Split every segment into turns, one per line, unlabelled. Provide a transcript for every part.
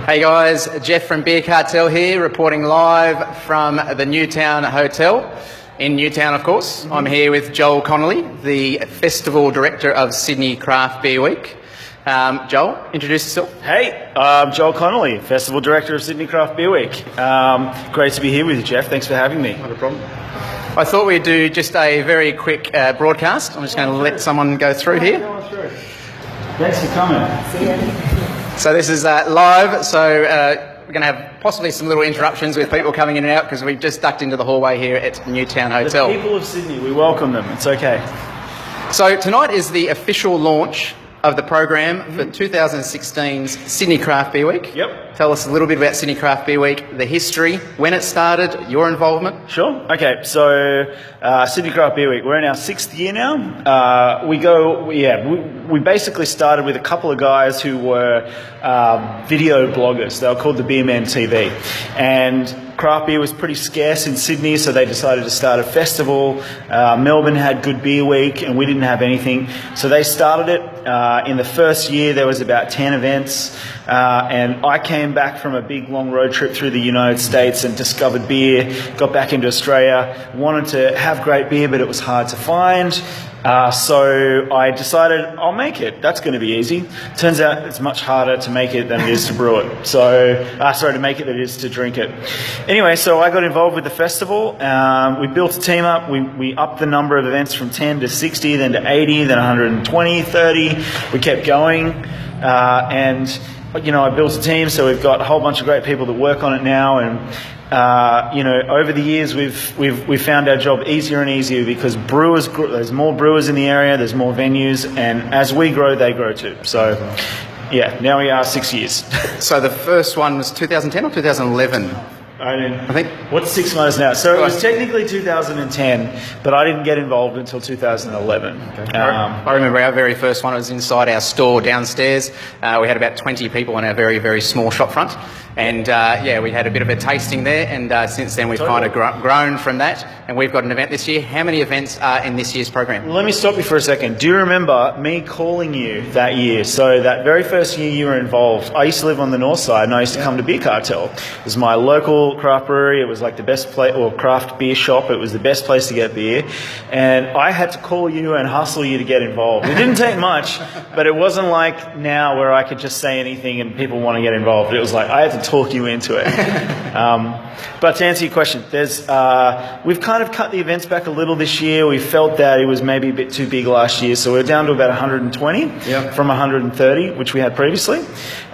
Hey guys, Jeff from Beer Cartel here, reporting live from the Newtown Hotel, in Newtown of course. I'm here with Joel Connolly, the Festival Director of Sydney Craft Beer Week. Joel, introduce yourself.
Hey, I'm Joel Connolly, Festival Director of Sydney Craft Beer Week. Great to be here with you, Jeff. Thanks for having me.
Not a problem. I thought we'd do just a very quick broadcast. I'm just going to let someone go through here.
Thanks for coming.
See ya.
So this is live, so we're going to have possibly some little interruptions with people coming in and out because we've just ducked into the hallway here at Newtown Hotel.
The people of Sydney, we welcome them. It's okay.
So tonight is the official launch of the program for 2016's Sydney Craft Beer Week.
Yep.
Tell us a little bit about Sydney Craft Beer Week, the history, when it started, your involvement.
Sure. Okay. So Sydney Craft Beer Week, we're in our 6th year now. We basically started with a couple of guys who were video bloggers. They were called the Beerman TV, and craft beer was pretty scarce in Sydney, so they decided to start a festival. Melbourne had Good Beer Week, and we didn't have anything, so they started it. In the first year, there was about 10 events, and I came back from a big, long road trip through the United States and discovered beer, got back into Australia, wanted to have great beer, but it was hard to find. So I decided I'll make it. That's going to be easy. Turns out it's much harder to make it than it is to brew it. To make it than it is to drink it. Anyway, so I got involved with the festival. We built a team up. We upped the number of events from 10 to 60, then to 80, then 120, 30. We kept going. I built a team, so we've got a whole bunch of great people that work on it now. And over the years, we've found our job easier and easier because there's more brewers in the area, there's more venues, and as we grow, they grow too. So, yeah, now we are 6 years.
So the first one was 2010 or 2011?
I think. What's 6 months now? So it was technically 2010, but I didn't get involved until 2011.
Okay. I remember our very first one. It was inside our store downstairs. We had about 20 people on our very, very small shop front. And we had a bit of a tasting there, and since then we've kind of grown from that, and we've got an event this year. How many events are in this year's program?
Let me stop you for a second. Do you remember me calling you that year? So that very first year you were involved, I used to live on the north side, and I used to come to Beer Cartel. It was my local craft brewery. It was like the best place, or craft beer shop. It was the best place to get beer, and I had to call you and hustle you to get involved. It didn't take much, but it wasn't like now where I could just say anything and people want to get involved. It was like I had to talk you into it. But to answer your question, we've kind of cut the events back a little this year. We felt that it was maybe a bit too big last year, so we're down to about 120 from 130, which we had previously.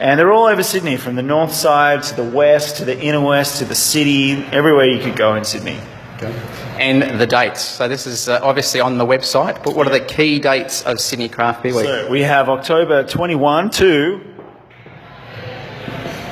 And they're all over Sydney, from the north side to the west, to the inner west, to the city, everywhere you could go in Sydney.
Okay. And the dates. So this is obviously on the website, but what are the key dates of Sydney Craft Beer Week?
So we have October 21 to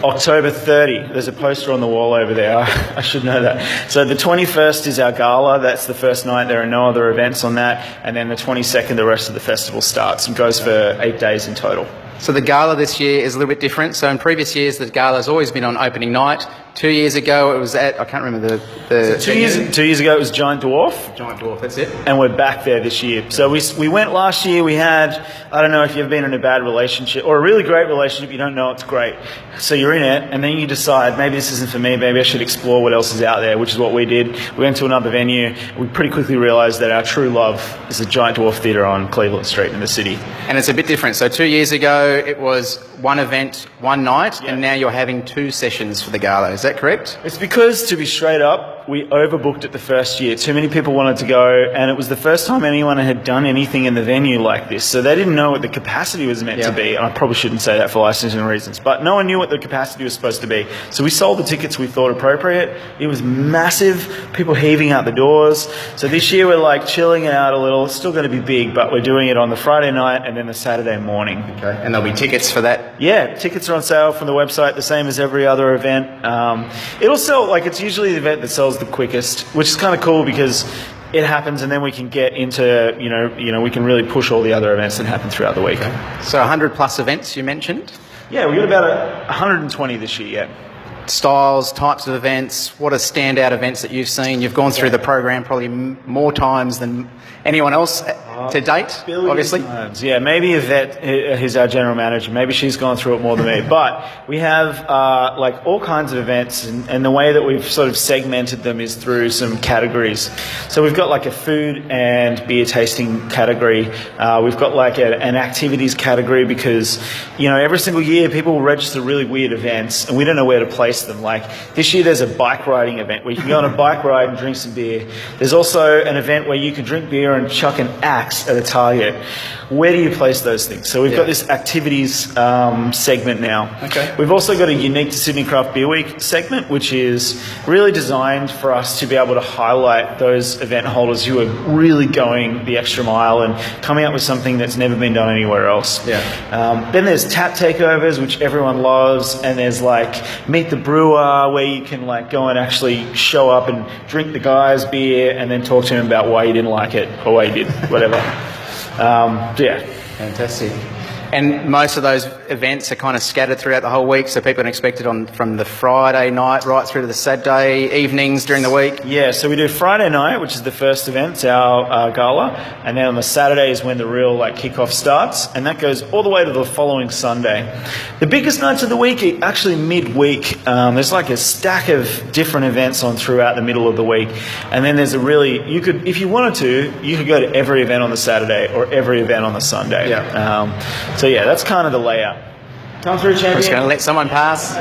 October 30. There's a poster on the wall over there. I should know that. So the 21st is our gala. That's the first night. There are no other events on that. And then the 22nd, the rest of the festival starts and goes for 8 days in total.
So the gala this year is a little bit different. So in previous years, the gala's always been on opening night. 2 years ago, it was I can't remember the...
So 2 years ago, it was Giant Dwarf.
Giant Dwarf, that's it.
And we're back there this year. So we went last year, we had, I don't know if you've been in a bad relationship, or a really great relationship, you don't know it's great. So you're in it, and then you decide, maybe this isn't for me, maybe I should explore what else is out there, which is what we did. We went to another venue. We pretty quickly realised that our true love is the Giant Dwarf Theatre on Cleveland Street in the city.
And it's a bit different. So 2 years ago, it was one event, one night, and now you're having 2 sessions for the gala. Is that correct?
It's because, to be straight up, we overbooked it the first year. Too many people wanted to go, and it was the first time anyone had done anything in the venue like this. So they didn't know what the capacity was meant to be. And I probably shouldn't say that for licensing reasons, but no one knew what the capacity was supposed to be. So we sold the tickets we thought appropriate. It was massive, people heaving out the doors. So this year we're like chilling it out a little. It's still going to be big, but we're doing it on the Friday night and then the Saturday morning.
Okay. And there'll be tickets for that?
Yeah, tickets are on sale from the website, the same as every other event. It'll sell, it's usually the event that sells the quickest, which is kind of cool because it happens and then we can get into, we can really push all the other events that happen throughout the week.
So 100 plus events you mentioned?
Yeah, we got about 120 this year, yeah.
styles, types of events? What are standout events that you've seen? You've gone through the program probably more times than anyone else to date, obviously.
Times. Yeah, maybe Yvette, who's our general manager, maybe she's gone through it more than me. But we have like all kinds of events, and the way that we've sort of segmented them is through some categories. So we've got like a food and beer tasting category. We've got like an activities category because, you know, every single year people will register really weird events and we don't know where to place them. Like this year there's a bike riding event where you can go on a bike ride and drink some beer. There's also an event where you can drink beer and chuck an axe at a target. Where do you place those things? So we've got this activities segment now.
Okay.
We've also got a unique to Sydney Craft Beer Week segment, which is really designed for us to be able to highlight those event holders who are really going the extra mile and coming up with something that's never been done anywhere else.
Yeah.
Then there's tap takeovers, which everyone loves, and there's like Meet the Brewer, where you can like go and actually show up and drink the guy's beer and then talk to him about why you didn't like it or why you did, whatever. Yeah.
Fantastic. And most of those events are kind of scattered throughout the whole week, so people are expected from the Friday night right through to the Saturday evenings during the week?
Yeah, so we do Friday night, which is the first event, it's our gala, and then on the Saturday is when the real like kickoff starts, and that goes all the way to the following Sunday. The biggest nights of the week are actually midweek. There's like a stack of different events on throughout the middle of the week, and then there's you could, if you wanted to, you could go to every event on the Saturday or every event on the Sunday.
Yeah.
So yeah, that's kind of the layout. Come through, champion.
I'm just going to let someone pass.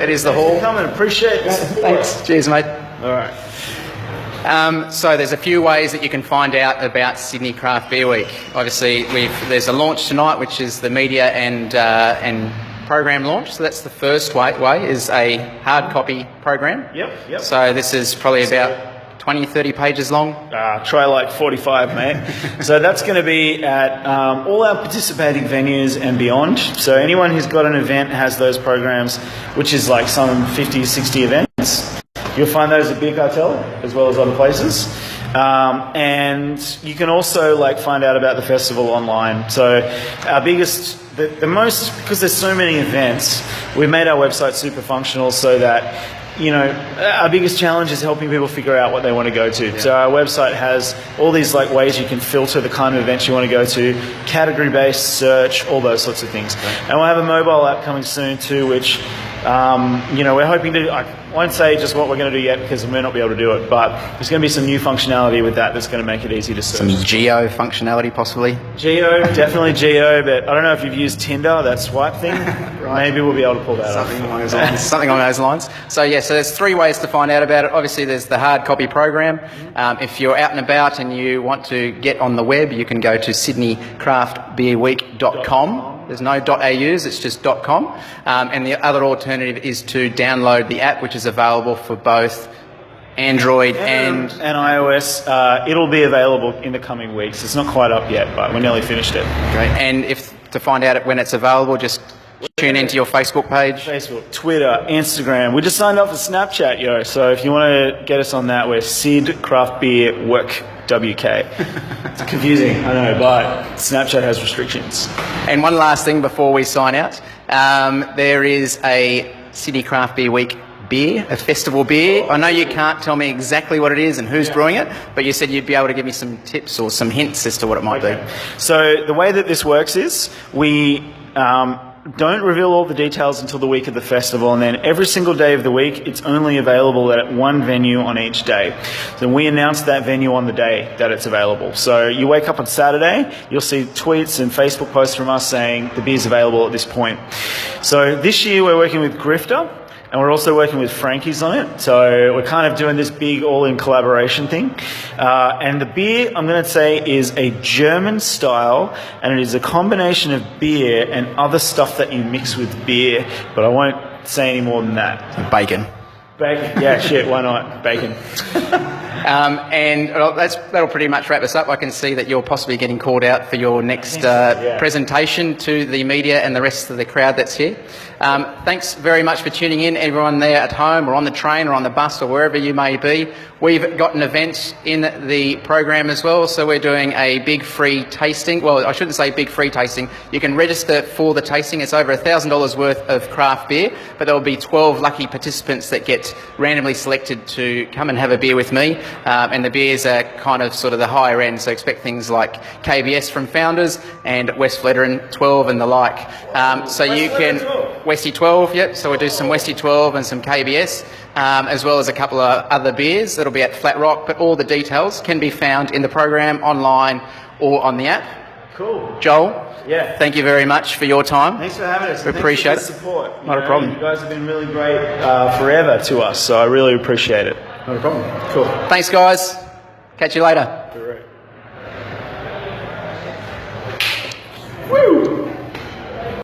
It is the hall.
Come and appreciate it.
Thanks. Cheers, mate.
All right.
So there's a few ways that you can find out about Sydney Craft Beer Week. Obviously, there's a launch tonight, which is the media and program launch. So that's the first way is a hard copy program.
Yep.
So this is probably about 20, 30 pages long.
Try like 45, mate. So that's going to be at all our participating venues and beyond. So anyone who's got an event has those programs, which is like some 50, 60 events. You'll find those at Beer Cartel as well as other places. And you can also like find out about the festival online. So our biggest, the most, because there's so many events, we've made our website super functional so that, you know, our biggest challenge is helping people figure out what they want to go to. Yeah. So our website has all these like ways you can filter the kind of events you want to go to, category-based search, all those sorts of things. Okay. And we'll have a mobile app coming soon too, which, you know, we're hoping to, I won't say just what we're going to do yet because we may not be able to do it, but there's going to be some new functionality with that that's going to make it easy to search.
Some geo functionality possibly?
Geo, definitely geo, but I don't know if you've used Tinder, that swipe thing. Right. Maybe we'll be able to pull that off.
Something along those lines. So yeah, so there's three ways to find out about it. Obviously there's the hard copy program. If you're out and about and you want to get on the web, you can go to sydneycraftbeerweek.com. There's no .aus, it's just .com. And the other alternative is to download the app, which is available for both Android and
iOS. It'll be available in the coming weeks. It's not quite up yet, but we nearly finished it.
Great. And to find out when it's available, just tune into your Facebook page.
Facebook, Twitter, Instagram. We just signed up for Snapchat, yo. So if you want to get us on that, we're Sid Craft Beer Work WK. It's confusing, I know, but Snapchat has restrictions.
And one last thing before we sign out. There is a Sydney Craft Beer Week beer, a festival beer. I know you can't tell me exactly what it is and who's brewing it, but you said you'd be able to give me some tips or some hints as to what it might be.
So the way that this works is we don't reveal all the details until the week of the festival, and then every single day of the week it's only available at one venue on each day. So we announce that venue on the day that it's available. So you wake up on Saturday, you'll see tweets and Facebook posts from us saying the beer's available at this point. So this year we're working with Grifter, and we're also working with Frankie's on it. So we're kind of doing this big all-in collaboration thing. And the beer, I'm going to say, is a German style, and it is a combination of beer and other stuff that you mix with beer, but I won't say any more than that.
Bacon.
Bacon, yeah, shit, why not? Bacon.
And that'll pretty much wrap us up. I can see that you're possibly getting called out for your next presentation to the media and the rest of the crowd that's here. Thanks very much for tuning in, everyone there at home or on the train or on the bus or wherever you may be. We've got an event in the program as well, so we're doing a big free tasting. Well, I shouldn't say big free tasting. You can register for the tasting. It's over $1,000 worth of craft beer, but there will be 12 lucky participants that get randomly selected to come and have a beer with me. And the beers are kind of sort of the higher end, so expect things like KBS from Founders and West Fledern 12 and the like. So you can... Westy 12, yep, so we'll do some Westy 12 and some KBS, as well as a couple of other beers that'll be at Flat Rock, but all the details can be found in the program, online or on the app.
Cool.
Joel,
yeah,
thank you very much for your time.
Thanks for having us.
We appreciate it.
Support.
Not a problem.
You guys have been really great forever to us, so I really appreciate it.
Not a problem.
Cool.
Thanks, guys. Catch you later.
Correct.